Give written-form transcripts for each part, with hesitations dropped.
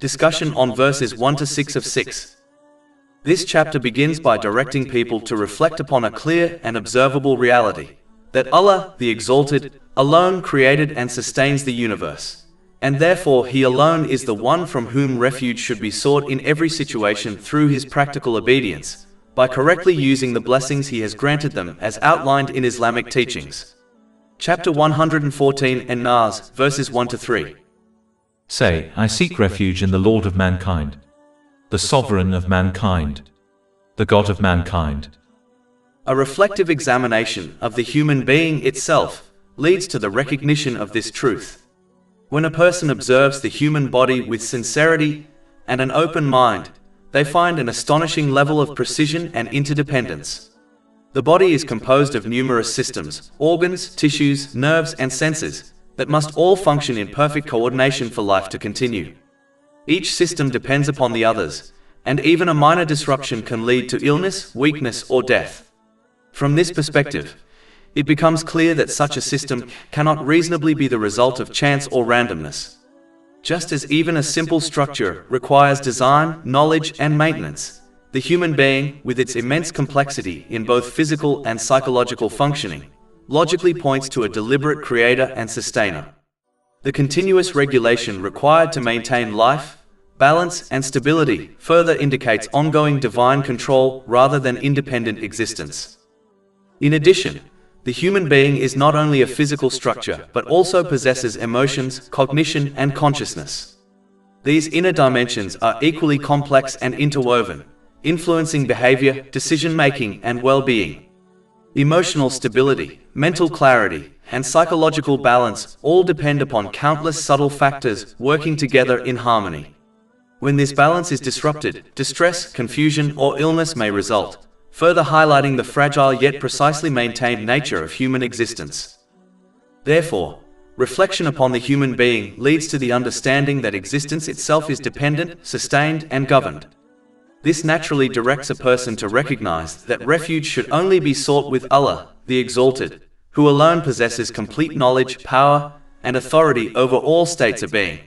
Discussion on verses 1 to 6 of 6. This chapter begins by directing people to reflect upon a clear and observable reality, that Allah, the Exalted, alone created and sustains the universe, and therefore He alone is the one from whom refuge should be sought in every situation through His practical obedience, by correctly using the blessings He has granted them as outlined in Islamic teachings. Chapter 114 and Naas, verses 1 to 3. Say, I seek refuge in the Lord of mankind, the Sovereign of mankind, the God of mankind. A reflective examination of the human being itself leads to the recognition of this truth. When a person observes the human body with sincerity and an open mind, they find an astonishing level of precision and interdependence. The body is composed of numerous systems, organs, tissues, nerves, and senses that must all function in perfect coordination for life to continue. Each system depends upon the others, and even a minor disruption can lead to illness, weakness, or death. From this perspective, it becomes clear that such a system cannot reasonably be the result of chance or randomness. Just as even a simple structure requires design, knowledge, and maintenance, the human being, with its immense complexity in both physical and psychological functioning, logically points to a deliberate creator and sustainer. The continuous regulation required to maintain life, balance, and stability further indicates ongoing divine control rather than independent existence. In addition, the human being is not only a physical structure but also possesses emotions, cognition, and consciousness. These inner dimensions are equally complex and interwoven, influencing behavior, decision-making, and well-being. Emotional stability, mental clarity, and psychological balance all depend upon countless subtle factors working together in harmony. When this balance is disrupted, distress, confusion, or illness may result, further highlighting the fragile yet precisely maintained nature of human existence. Therefore, reflection upon the human being leads to the understanding that existence itself is dependent, sustained, and governed. This naturally directs a person to recognize that refuge should only be sought with Allah, the Exalted, who alone possesses complete knowledge, power, and authority over all states of being.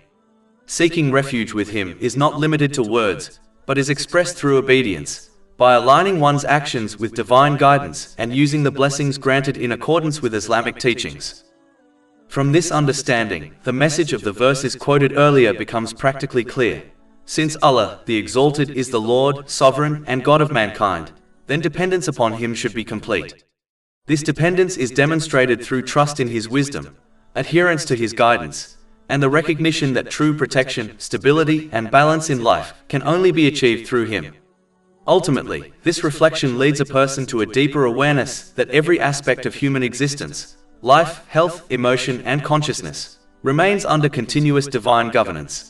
Seeking refuge with Him is not limited to words, but is expressed through obedience, by aligning one's actions with divine guidance and using the blessings granted in accordance with Islamic teachings. From this understanding, the message of the verses quoted earlier becomes practically clear. Since Allah, the Exalted, is the Lord, Sovereign, and God of mankind, then dependence upon Him should be complete. This dependence is demonstrated through trust in His wisdom, adherence to His guidance, and the recognition that true protection, stability, and balance in life can only be achieved through Him. Ultimately, this reflection leads a person to a deeper awareness that every aspect of human existence, life, health, emotion, and consciousness, remains under continuous divine governance.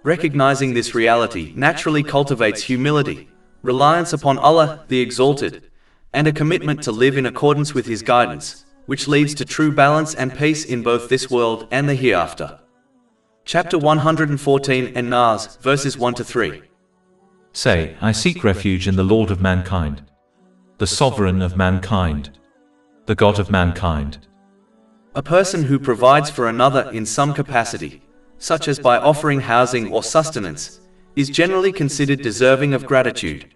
Recognizing this reality naturally cultivates humility, reliance upon Allah, the Exalted, and a commitment to live in accordance with His guidance, which leads to true balance and peace in both this world and the hereafter. Chapter 114 and Naas, verses 1 to 3. Say, I seek refuge in the Lord of mankind, the Sovereign of mankind, the God of mankind. A person who provides for another in some capacity, such as by offering housing or sustenance, is generally considered deserving of gratitude.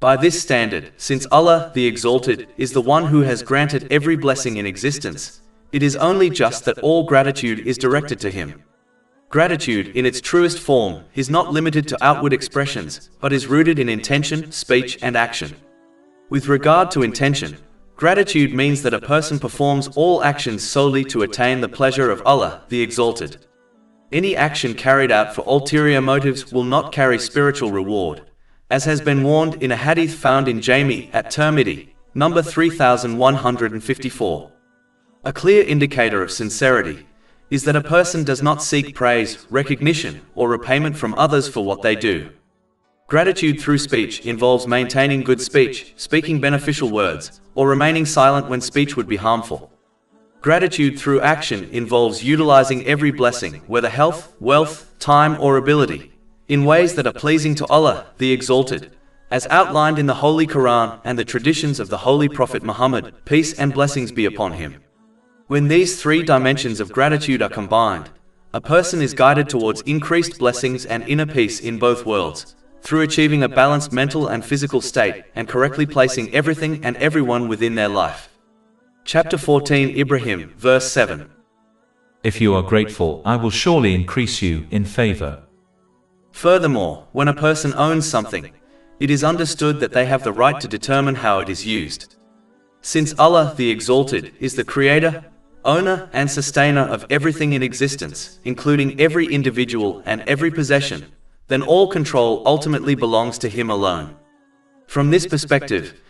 By this standard, since Allah, the Exalted, is the one who has granted every blessing in existence, it is only just that all gratitude is directed to Him. Gratitude, in its truest form, is not limited to outward expressions, but is rooted in intention, speech, and action. With regard to intention, gratitude means that a person performs all actions solely to attain the pleasure of Allah, the Exalted. Any action carried out for ulterior motives will not carry spiritual reward, as has been warned in a hadith found in Jami at Tirmidhi, number 3154. A clear indicator of sincerity is that a person does not seek praise, recognition, or repayment from others for what they do. Gratitude through speech involves maintaining good speech, speaking beneficial words, or remaining silent when speech would be harmful. Gratitude through action involves utilizing every blessing, whether health, wealth, time, or ability, in ways that are pleasing to Allah, the Exalted, as outlined in the Holy Quran and the traditions of the Holy Prophet Muhammad, peace and blessings be upon him. When these three dimensions of gratitude are combined, a person is guided towards increased blessings and inner peace in both worlds, through achieving a balanced mental and physical state and correctly placing everything and everyone within their life. Chapter 14 Ibrahim, verse 7. If you are grateful, I will surely increase you in favor. Furthermore, when a person owns something, it is understood that they have the right to determine how it is used. Since Allah, the Exalted, is the creator, owner and sustainer of everything in existence, including every individual and every possession, then all control ultimately belongs to Him alone. From this perspective,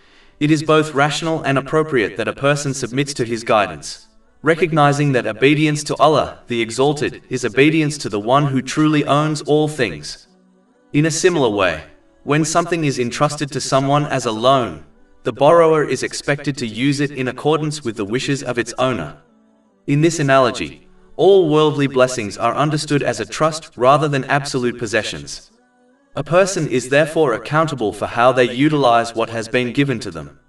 it is both rational and appropriate that a person submits to His guidance, recognizing that obedience to Allah, the Exalted, is obedience to the One who truly owns all things. In a similar way, when something is entrusted to someone as a loan, the borrower is expected to use it in accordance with the wishes of its owner. In this analogy, all worldly blessings are understood as a trust rather than absolute possessions. A person is therefore accountable for how they utilize what has been given to them.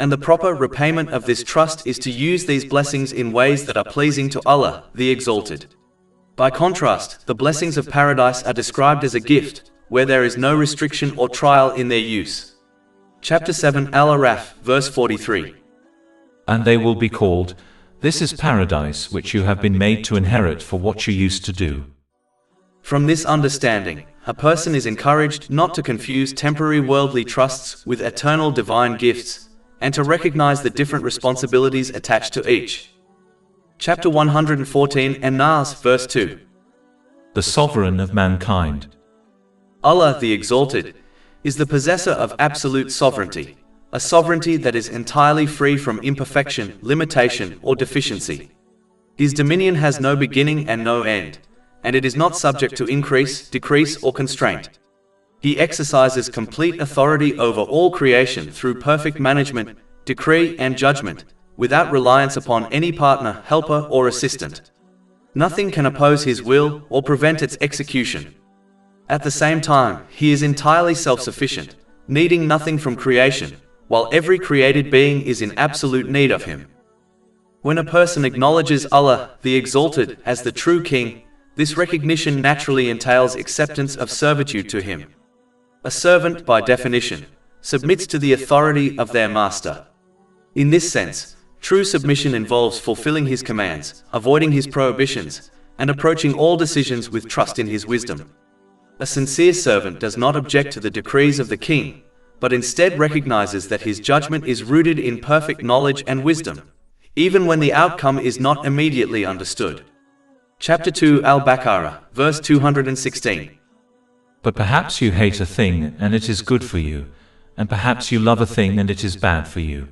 And the proper repayment of this trust is to use these blessings in ways that are pleasing to Allah, the Exalted. By contrast, the blessings of paradise are described as a gift, where there is no restriction or trial in their use. Chapter 7 Al-Araf, verse 43. And they will be called, "This is paradise which you have been made to inherit for what you used to do." From this understanding, a person is encouraged not to confuse temporary worldly trusts with eternal divine gifts, and to recognize the different responsibilities attached to each. Chapter 114 and Naas, verse 2. The sovereign of mankind. Allah, the Exalted, is the possessor of absolute sovereignty, a sovereignty that is entirely free from imperfection, limitation, or deficiency. His dominion has no beginning and no end, and it is not subject to increase, decrease, or constraint. He exercises complete authority over all creation through perfect management, decree, and judgment, without reliance upon any partner, helper, or assistant. Nothing can oppose His will or prevent its execution. At the same time, He is entirely self-sufficient, needing nothing from creation, while every created being is in absolute need of Him. When a person acknowledges Allah, the Exalted, as the true King, this recognition naturally entails acceptance of servitude to Him. A servant, by definition, submits to the authority of their master. In this sense, true submission involves fulfilling His commands, avoiding His prohibitions, and approaching all decisions with trust in His wisdom. A sincere servant does not object to the decrees of the king, but instead recognizes that his judgment is rooted in perfect knowledge and wisdom, even when the outcome is not immediately understood. Chapter 2 Al-Baqarah, verse 216. But perhaps you hate a thing and it is good for you, and perhaps you love a thing and it is bad for you.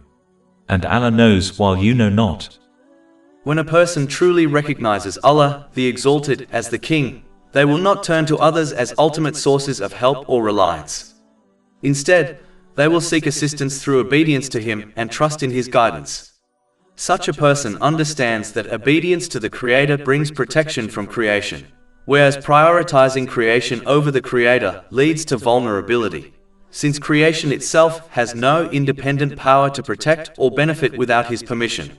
And Allah knows while you know not. When a person truly recognizes Allah, the Exalted, as the King, they will not turn to others as ultimate sources of help or reliance. Instead, they will seek assistance through obedience to Him and trust in His guidance. Such a person understands that obedience to the Creator brings protection from creation, whereas prioritizing creation over the Creator leads to vulnerability, since creation itself has no independent power to protect or benefit without His permission.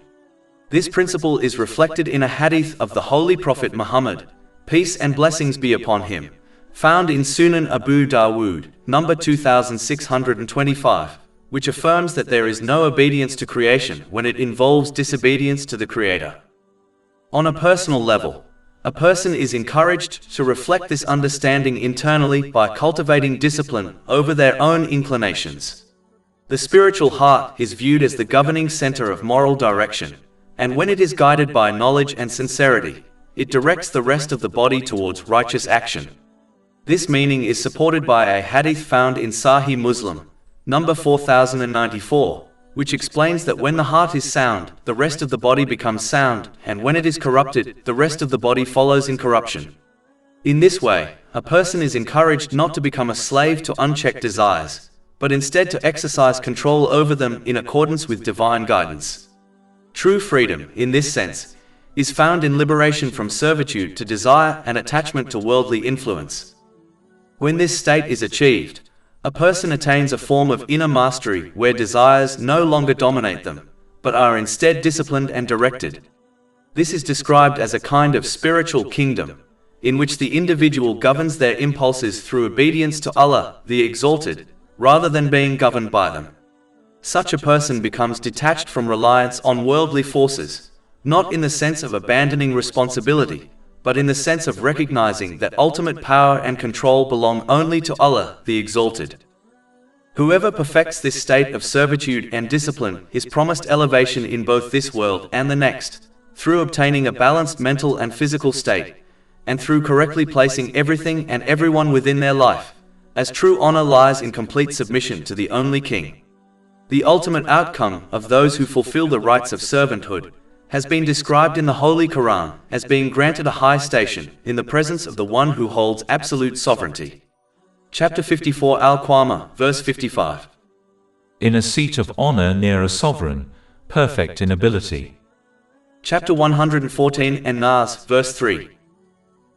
This principle is reflected in a hadith of the Holy Prophet Muhammad, peace and blessings be upon him, found in Sunan Abu Dawood, number 2625, which affirms that there is no obedience to creation when it involves disobedience to the Creator. On a personal level, a person is encouraged to reflect this understanding internally by cultivating discipline over their own inclinations. The spiritual heart is viewed as the governing center of moral direction, and when it is guided by knowledge and sincerity, it directs the rest of the body towards righteous action. This meaning is supported by a hadith found in Sahih Muslim, number 4094, which explains that when the heart is sound, the rest of the body becomes sound, and when it is corrupted, the rest of the body follows in corruption. In this way, a person is encouraged not to become a slave to unchecked desires, but instead to exercise control over them in accordance with divine guidance. True freedom, in this sense, is found in liberation from servitude to desire and attachment to worldly influence. When this state is achieved, a person attains a form of inner mastery where desires no longer dominate them, but are instead disciplined and directed. This is described as a kind of spiritual kingdom, in which the individual governs their impulses through obedience to Allah, the Exalted, rather than being governed by them. Such a person becomes detached from reliance on worldly forces, not in the sense of abandoning responsibility, but in the sense of recognizing that ultimate power and control belong only to Allah, the Exalted. Whoever perfects this state of servitude and discipline is promised elevation in both this world and the next, through obtaining a balanced mental and physical state, and through correctly placing everything and everyone within their life, as true honor lies in complete submission to the only King. The ultimate outcome of those who fulfill the rights of servanthood has been described in the Holy Quran as being granted a high station in the presence of the one who holds absolute sovereignty. Chapter 54 Al-Qiyamah, verse 55. In a seat of honor near a sovereign, perfect in ability. Chapter 114 and Naas, verse 3.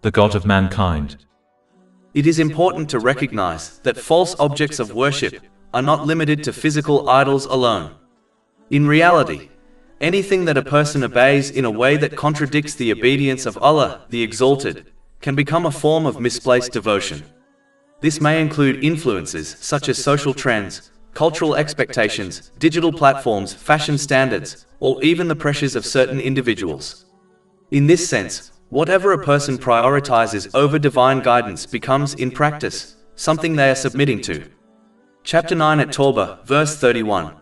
The God of mankind. It is important to recognize that false objects of worship are not limited to physical idols alone. In reality, anything that a person obeys in a way that contradicts the obedience of Allah, the Exalted, can become a form of misplaced devotion. This may include influences such as social trends, cultural expectations, digital platforms, fashion standards, or even the pressures of certain individuals. In this sense, whatever a person prioritizes over divine guidance becomes, in practice, something they are submitting to. Chapter 9 at Tawbah, verse 31.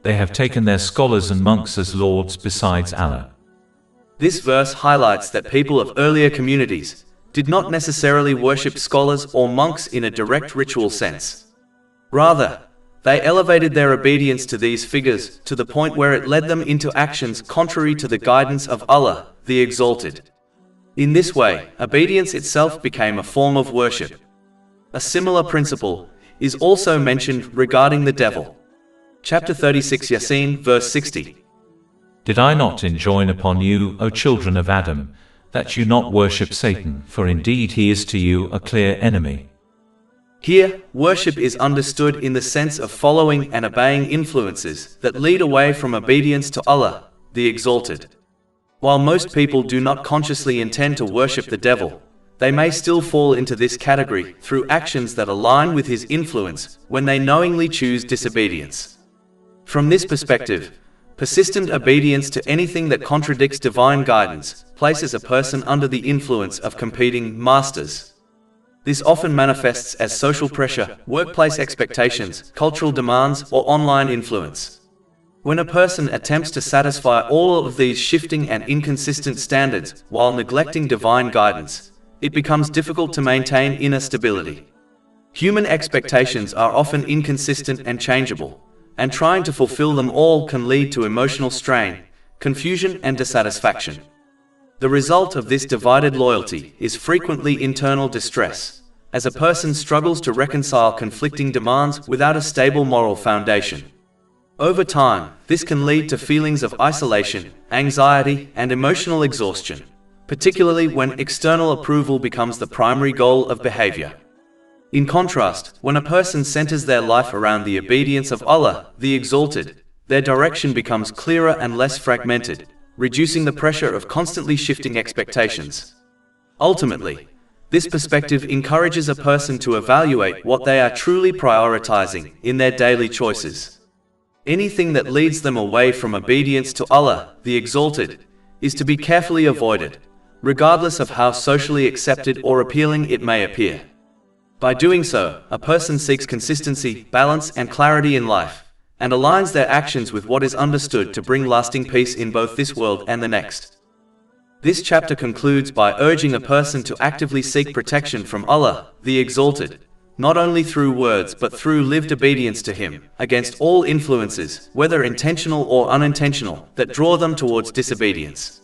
They have taken their scholars and monks as lords besides Allah. This verse highlights that people of earlier communities did not necessarily worship scholars or monks in a direct ritual sense. Rather, they elevated their obedience to these figures to the point where it led them into actions contrary to the guidance of Allah, the Exalted. In this way, obedience itself became a form of worship. A similar principle is also mentioned regarding the devil. Chapter 36 Yasin, verse 60. Did I not enjoin upon you, O children of Adam, that you not worship Satan, for indeed he is to you a clear enemy? Here, worship is understood in the sense of following and obeying influences that lead away from obedience to Allah, the Exalted. While most people do not consciously intend to worship the devil, they may still fall into this category through actions that align with his influence when they knowingly choose disobedience. From this perspective, persistent obedience to anything that contradicts divine guidance places a person under the influence of competing masters. This often manifests as social pressure, workplace expectations, cultural demands, or online influence. When a person attempts to satisfy all of these shifting and inconsistent standards while neglecting divine guidance, it becomes difficult to maintain inner stability. Human expectations are often inconsistent and changeable, and trying to fulfill them all can lead to emotional strain, confusion, and dissatisfaction. The result of this divided loyalty is frequently internal distress, as a person struggles to reconcile conflicting demands without a stable moral foundation. Over time, this can lead to feelings of isolation, anxiety, and emotional exhaustion, particularly when external approval becomes the primary goal of behavior. In contrast, when a person centers their life around the obedience of Allah, the Exalted, their direction becomes clearer and less fragmented, reducing the pressure of constantly shifting expectations. Ultimately, this perspective encourages a person to evaluate what they are truly prioritizing in their daily choices. Anything that leads them away from obedience to Allah, the Exalted, is to be carefully avoided, regardless of how socially accepted or appealing it may appear. By doing so, a person seeks consistency, balance, and clarity in life, and aligns their actions with what is understood to bring lasting peace in both this world and the next. This chapter concludes by urging a person to actively seek protection from Allah, the Exalted, not only through words but through lived obedience to Him, against all influences, whether intentional or unintentional, that draw them towards disobedience.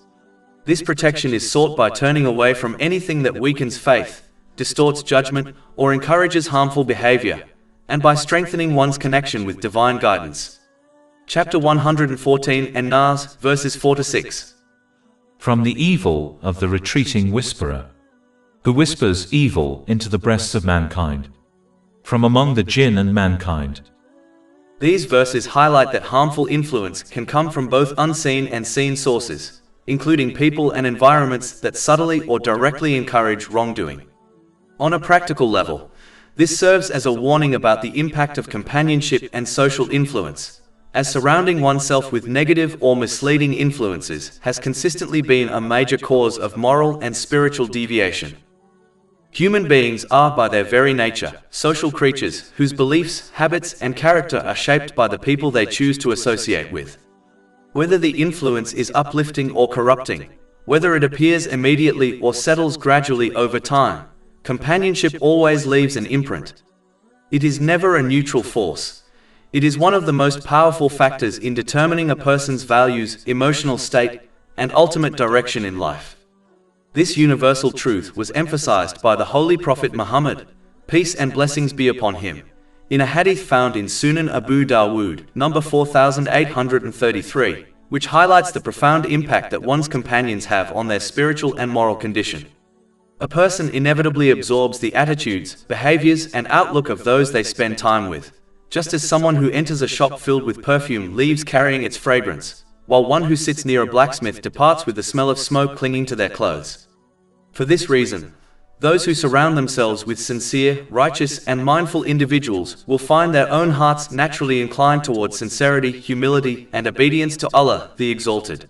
This protection is sought by turning away from anything that weakens faith, distorts judgment, or encourages harmful behavior, and by strengthening one's connection with divine guidance. Chapter 114 and Naas, verses 4-6. From the evil of the retreating whisperer, who whispers evil into the breasts of mankind, from among the jinn and mankind. These verses highlight that harmful influence can come from both unseen and seen sources, including people and environments that subtly or directly encourage wrongdoing. On a practical level, this serves as a warning about the impact of companionship and social influence, as surrounding oneself with negative or misleading influences has consistently been a major cause of moral and spiritual deviation. Human beings are, by their very nature, social creatures whose beliefs, habits, and character are shaped by the people they choose to associate with. Whether the influence is uplifting or corrupting, whether it appears immediately or settles gradually over time, companionship always leaves an imprint. It is never a neutral force. It is one of the most powerful factors in determining a person's values, emotional state, and ultimate direction in life. This universal truth was emphasized by the Holy Prophet Muhammad, peace and blessings be upon him, in a hadith found in Sunan Abu Dawood, number 4833, which highlights the profound impact that one's companions have on their spiritual and moral condition. A person inevitably absorbs the attitudes, behaviors, and outlook of those they spend time with, just as someone who enters a shop filled with perfume leaves carrying its fragrance, while one who sits near a blacksmith departs with the smell of smoke clinging to their clothes. For this reason, those who surround themselves with sincere, righteous, and mindful individuals will find their own hearts naturally inclined towards sincerity, humility, and obedience to Allah, the Exalted.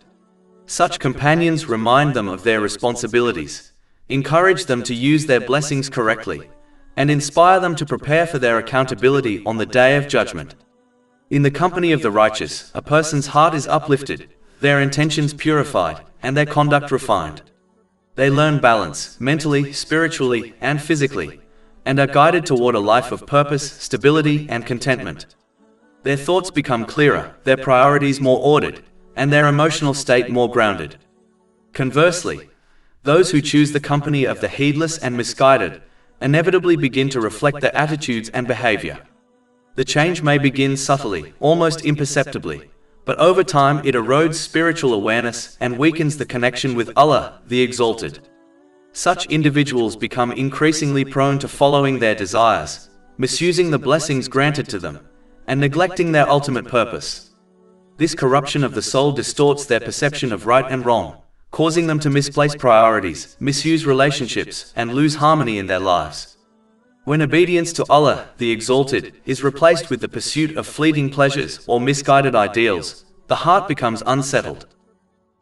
Such companions remind them of their responsibilities, encourage them to use their blessings correctly, and inspire them to prepare for their accountability on the Day of Judgment. In the company of the righteous, a person's heart is uplifted, their intentions purified, and their conduct refined. They learn balance, mentally, spiritually, and physically, and are guided toward a life of purpose, stability, and contentment. Their thoughts become clearer, their priorities more ordered, and their emotional state more grounded. Conversely, those who choose the company of the heedless and misguided inevitably begin to reflect their attitudes and behavior. The change may begin subtly, almost imperceptibly, but over time it erodes spiritual awareness and weakens the connection with Allah, the Exalted. Such individuals become increasingly prone to following their desires, misusing the blessings granted to them, and neglecting their ultimate purpose. This corruption of the soul distorts their perception of right and wrong, causing them to misplace priorities, misuse relationships, and lose harmony in their lives. When obedience to Allah, the Exalted, is replaced with the pursuit of fleeting pleasures or misguided ideals, the heart becomes unsettled.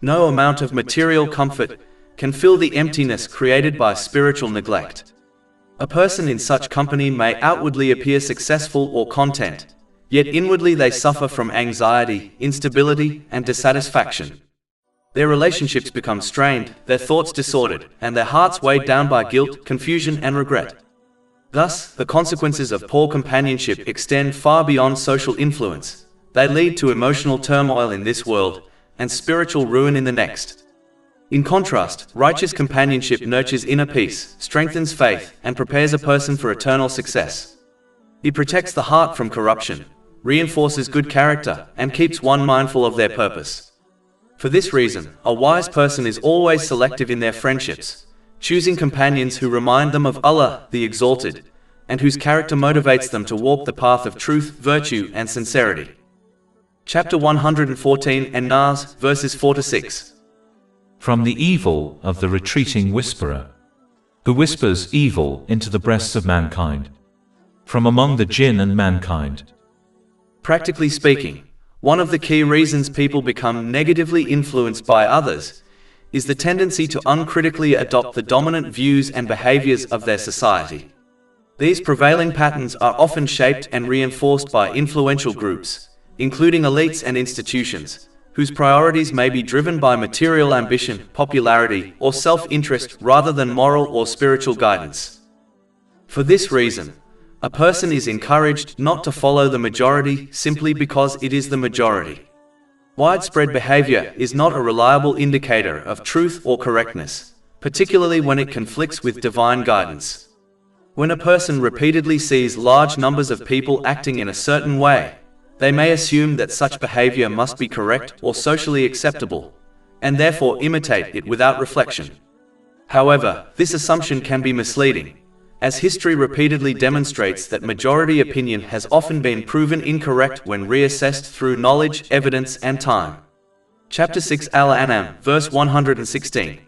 No amount of material comfort can fill the emptiness created by spiritual neglect. A person in such company may outwardly appear successful or content, yet inwardly they suffer from anxiety, instability, and dissatisfaction. Their relationships become strained, their thoughts disordered, and their hearts weighed down by guilt, confusion, and regret. Thus, the consequences of poor companionship extend far beyond social influence. They lead to emotional turmoil in this world and spiritual ruin in the next. In contrast, righteous companionship nurtures inner peace, strengthens faith, and prepares a person for eternal success. It protects the heart from corruption, reinforces good character, and keeps one mindful of their purpose. For this reason, a wise person is always selective in their friendships, choosing companions who remind them of Allah, the Exalted, and whose character motivates them to walk the path of truth, virtue, and sincerity. Chapter 114 and Naas, verses 4-6. From the evil of the retreating whisperer, who whispers evil into the breasts of mankind, from among the jinn and mankind. Practically speaking, one of the key reasons people become negatively influenced by others is the tendency to uncritically adopt the dominant views and behaviors of their society. These prevailing patterns are often shaped and reinforced by influential groups, including elites and institutions, whose priorities may be driven by material ambition, popularity, or self-interest rather than moral or spiritual guidance. For this reason, a person is encouraged not to follow the majority simply because it is the majority. Widespread behavior is not a reliable indicator of truth or correctness, particularly when it conflicts with divine guidance. When a person repeatedly sees large numbers of people acting in a certain way, they may assume that such behavior must be correct or socially acceptable, and therefore imitate it without reflection. However, this assumption can be misleading, as history repeatedly demonstrates that majority opinion has often been proven incorrect when reassessed through knowledge, evidence, and time. Chapter 6 Al-An'am, verse 116.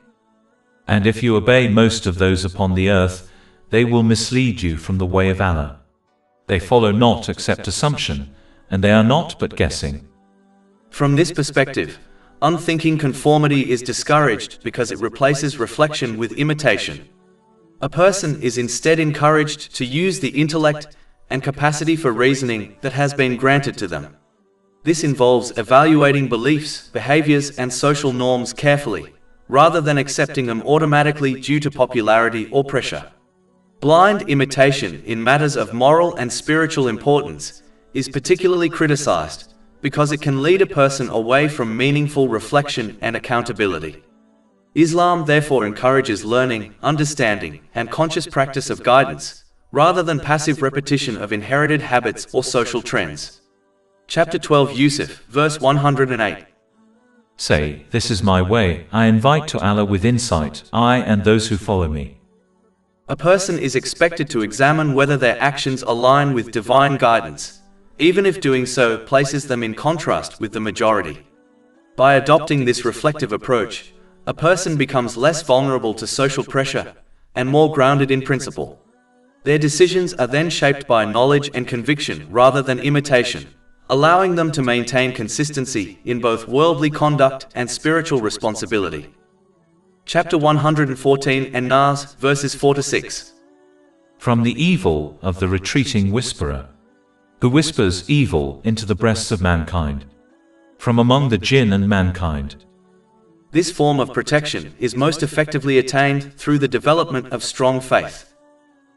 And if you obey most of those upon the earth, they will mislead you from the way of Allah. They follow not except assumption, and they are not but guessing. From this perspective, unthinking conformity is discouraged because it replaces reflection with imitation. A person is instead encouraged to use the intellect and capacity for reasoning that has been granted to them. This involves evaluating beliefs, behaviors, and social norms carefully, rather than accepting them automatically due to popularity or pressure. Blind imitation in matters of moral and spiritual importance is particularly criticized because it can lead a person away from meaningful reflection and accountability. Islam therefore encourages learning, understanding, and conscious practice of guidance, rather than passive repetition of inherited habits or social trends. Chapter 12 Yusuf, verse 108. Say, this is my way, I invite to Allah with insight, I and those who follow me. A person is expected to examine whether their actions align with divine guidance, even if doing so places them in contrast with the majority. By adopting this reflective approach, a person becomes less vulnerable to social pressure and more grounded in principle. Their decisions are then shaped by knowledge and conviction rather than imitation, allowing them to maintain consistency in both worldly conduct and spiritual responsibility. Chapter 114 and Naas, verses 4-6. From the evil of the retreating whisperer, who whispers evil into the breasts of mankind, from among the jinn and mankind. This form of protection is most effectively attained through the development of strong faith.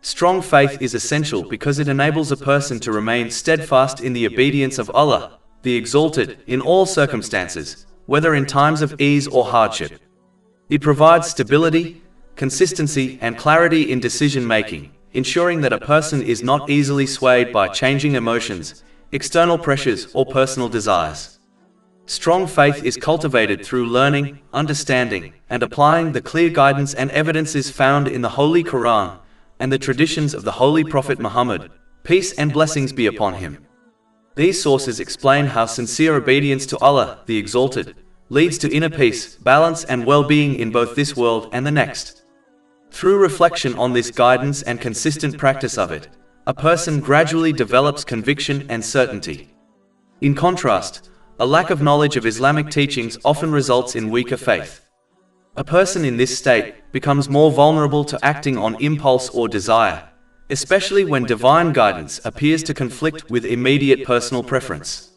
Strong faith is essential because it enables a person to remain steadfast in the obedience of Allah, the Exalted, in all circumstances, whether in times of ease or hardship. It provides stability, consistency, and clarity in decision-making, ensuring that a person is not easily swayed by changing emotions, external pressures, or personal desires. Strong faith is cultivated through learning, understanding, and applying the clear guidance and evidences found in the Holy Quran and the traditions of the Holy Prophet Muhammad, peace and blessings be upon him. These sources explain how sincere obedience to Allah, the Exalted, leads to inner peace, balance, and well-being in both this world and the next. Through reflection on this guidance and consistent practice of it, a person gradually develops conviction and certainty. In contrast, a lack of knowledge of Islamic teachings often results in weaker faith. A person in this state becomes more vulnerable to acting on impulse or desire, especially when divine guidance appears to conflict with immediate personal preference.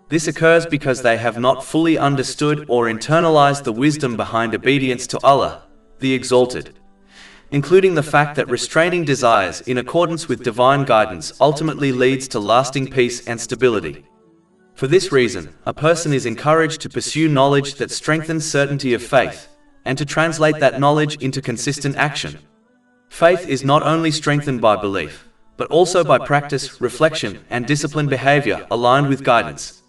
This occurs because they have not fully understood or internalized the wisdom behind obedience to Allah, the Exalted, including the fact that restraining desires in accordance with divine guidance ultimately leads to lasting peace and stability. For this reason, a person is encouraged to pursue knowledge that strengthens certainty of faith, and to translate that knowledge into consistent action. Faith is not only strengthened by belief, but also by practice, reflection, and disciplined behavior aligned with guidance.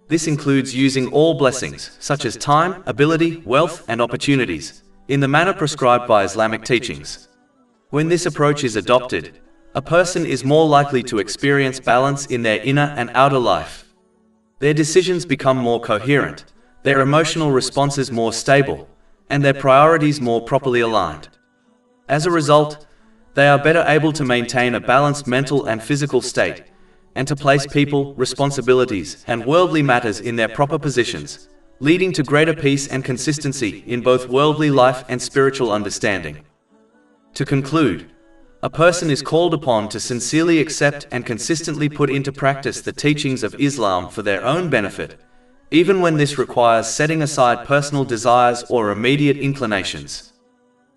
This includes using all blessings, such as time, ability, wealth, and opportunities, in the manner prescribed by Islamic teachings. When this approach is adopted, a person is more likely to experience balance in their inner and outer life. Their decisions become more coherent, their emotional responses more stable, and their priorities more properly aligned. As a result, they are better able to maintain a balanced mental and physical state, and to place people, responsibilities, and worldly matters in their proper positions, leading to greater peace and consistency in both worldly life and spiritual understanding. To conclude, a person is called upon to sincerely accept and consistently put into practice the teachings of Islam for their own benefit, even when this requires setting aside personal desires or immediate inclinations.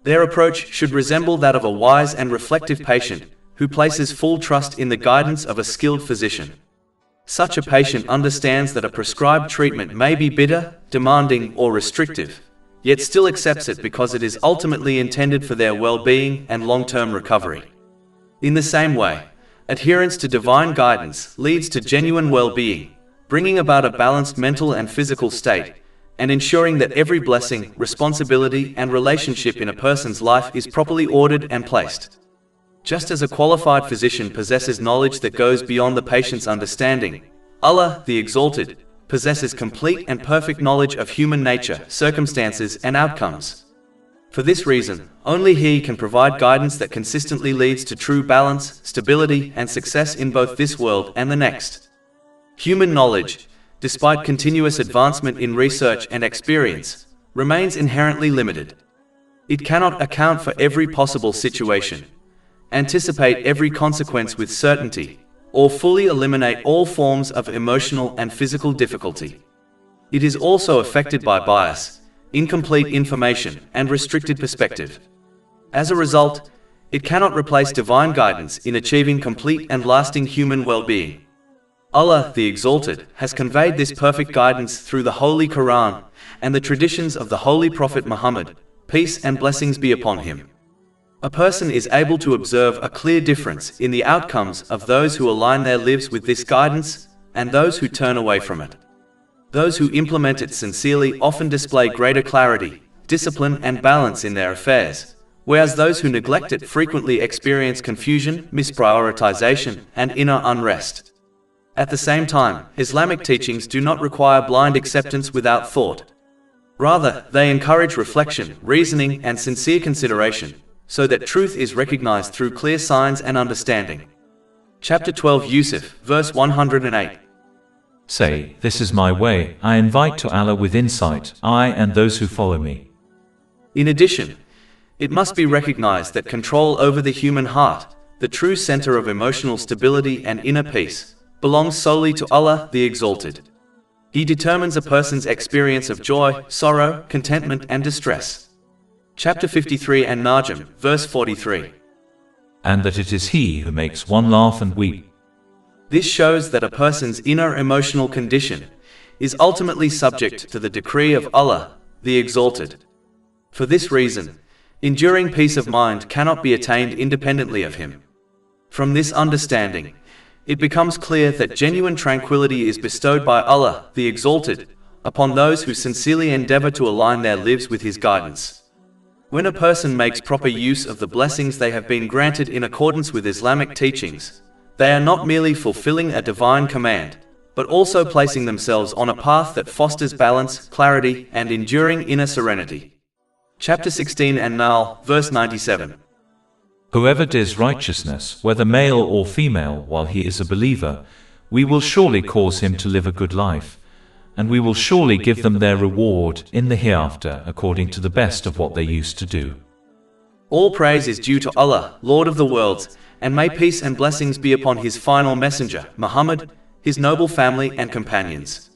Their approach should resemble that of a wise and reflective patient who places full trust in the guidance of a skilled physician. Such a patient understands that a prescribed treatment may be bitter, demanding, or restrictive, yet still accepts it because it is ultimately intended for their well-being and long-term recovery. In the same way, adherence to divine guidance leads to genuine well-being, bringing about a balanced mental and physical state, and ensuring that every blessing, responsibility, and relationship in a person's life is properly ordered and placed. Just as a qualified physician possesses knowledge that goes beyond the patient's understanding, Allah, the Exalted, possesses complete and perfect knowledge of human nature, circumstances, and outcomes. For this reason, only he can provide guidance that consistently leads to true balance, stability, and success in both this world and the next. Human knowledge, despite continuous advancement in research and experience, remains inherently limited. It cannot account for every possible situation, anticipate every consequence with certainty, or fully eliminate all forms of emotional and physical difficulty. It is also affected by bias, incomplete information, and restricted perspective. As a result, it cannot replace divine guidance in achieving complete and lasting human well-being. Allah, the Exalted, has conveyed this perfect guidance through the Holy Quran and the traditions of the Holy Prophet Muhammad, peace and blessings be upon him. A person is able to observe a clear difference in the outcomes of those who align their lives with this guidance and those who turn away from it. Those who implement it sincerely often display greater clarity, discipline, and balance in their affairs, whereas those who neglect it frequently experience confusion, misprioritization, and inner unrest. At the same time, Islamic teachings do not require blind acceptance without thought. Rather, they encourage reflection, reasoning, and sincere consideration, so that truth is recognized through clear signs and understanding. Chapter 12 Yusuf, verse 108. Say, this is my way, I invite to Allah with insight, I and those who follow me. In addition, it must be recognized that control over the human heart, the true center of emotional stability and inner peace, belongs solely to Allah, the Exalted. He determines a person's experience of joy, sorrow, contentment, and distress. Chapter 53 and Najm, verse 43. And that it is He who makes one laugh and weep. This shows that a person's inner emotional condition is ultimately subject to the decree of Allah, the Exalted. For this reason, enduring peace of mind cannot be attained independently of Him. From this understanding, it becomes clear that genuine tranquility is bestowed by Allah, the Exalted, upon those who sincerely endeavor to align their lives with His guidance. When a person makes proper use of the blessings they have been granted in accordance with Islamic teachings, they are not merely fulfilling a divine command, but also placing themselves on a path that fosters balance, clarity, and enduring inner serenity. Chapter 16 and Nahl, verse 97. Whoever does righteousness, whether male or female, while he is a believer, we will surely cause him to live a good life, and we will surely give them their reward in the hereafter according to the best of what they used to do. All praise is due to Allah, Lord of the worlds, and may peace and blessings be upon His final messenger, Muhammad, his noble family and companions.